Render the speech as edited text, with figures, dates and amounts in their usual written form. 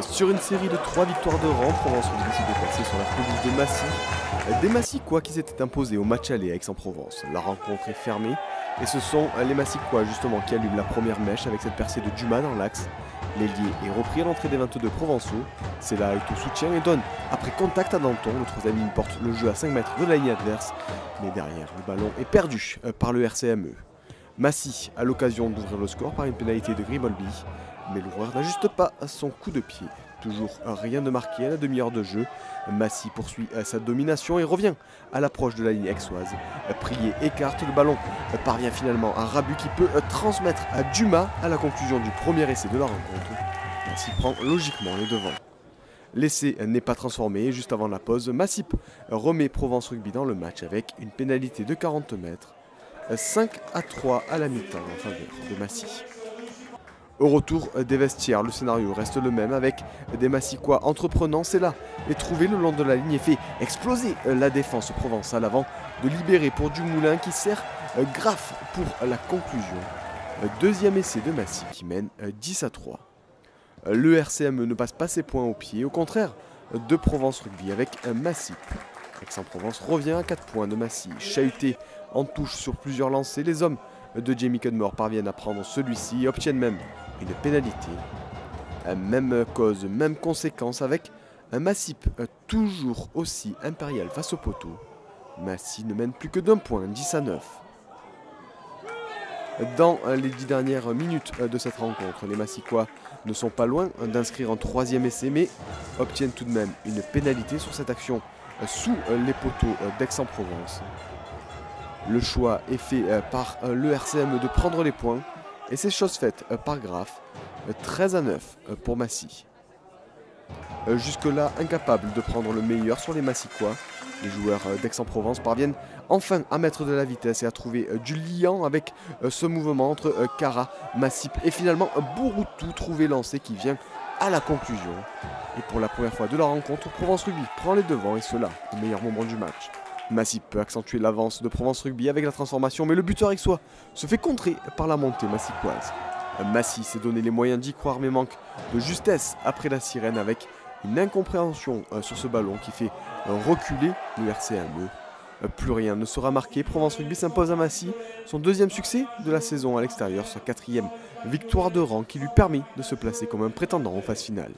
Sur une série de 3 victoires de rang, Provence Rugby s'est déplacé sur la pelouse de Massy. Des Massicois qui s'étaient imposés au match aller à Aix-en-Provence. La rencontre est fermée et ce sont les Massicois justement qui allument la première mèche avec cette percée de Dumas dans l'axe. L'ailier est repris à l'entrée des 22 provençaux. C'est là avec tout soutien et donne, après contact à Danton, le troisième porte le jeu à 5 mètres de la ligne adverse. Mais derrière, le ballon est perdu par le RCME. Massy a l'occasion d'ouvrir le score par une pénalité de Grimaldi. Mais l'ouvreur n'ajuste pas son coup de pied. Toujours rien de marqué à la demi-heure de jeu. Massy poursuit sa domination et revient à l'approche de la ligne aixoise. Prié écarte le ballon, parvient finalement à Rabu qui peut transmettre à Dumas à la conclusion du premier essai de la rencontre. Massy prend logiquement les devants. L'essai n'est pas transformé et juste avant la pause, Massip remet Provence Rugby dans le match avec une pénalité de 40 mètres. 5-3 à la mi-temps en faveur de Massy. Au retour des vestiaires, le scénario reste le même avec des Massicois entreprenants. C'est là et trouvé le long de la ligne et fait exploser la défense provençale avant de libérer pour Dumoulin qui sert Graff pour la conclusion. Deuxième essai de Massy qui mène 10-3. Le RCME ne passe pas ses points au pied, au contraire de Provence Rugby avec Massy. Aix-en-Provence revient à 4 points de Massy. Chahuté en touche sur plusieurs lancers, les hommes de Jamie Cudmore parviennent à prendre celui-ci et obtiennent même une pénalité. Même cause, même conséquence avec un Massip toujours aussi impérial face au poteau. Massy ne mène plus que d'un point, 10-9. Dans les 10 dernières minutes de cette rencontre, les Massicois ne sont pas loin d'inscrire un troisième essai, mais obtiennent tout de même une pénalité sur cette action sous les poteaux d'Aix-en-Provence. Le choix est fait par le RCME de prendre les points et c'est chose faite par Graff, 13-9 pour Massy. Jusque-là, incapable de prendre le meilleur sur les Massicois, les joueurs d'Aix-en-Provence parviennent enfin à mettre de la vitesse et à trouver du liant avec ce mouvement entre Cara, Massip et finalement Bourroutou trouvé lancé qui vient à la conclusion. Et pour la première fois de la rencontre, Provence Rugby prend les devants et cela au meilleur moment du match. Massy peut accentuer l'avance de Provence Rugby avec la transformation, mais le buteur aixois se fait contrer par la montée massicoise. Massy s'est donné les moyens d'y croire, mais manque de justesse après la sirène avec une incompréhension sur ce ballon qui fait reculer le RCME. Plus rien ne sera marqué, Provence Rugby s'impose à Massy, son deuxième succès de la saison à l'extérieur, sa quatrième victoire de rang qui lui permet de se placer comme un prétendant aux phases finales.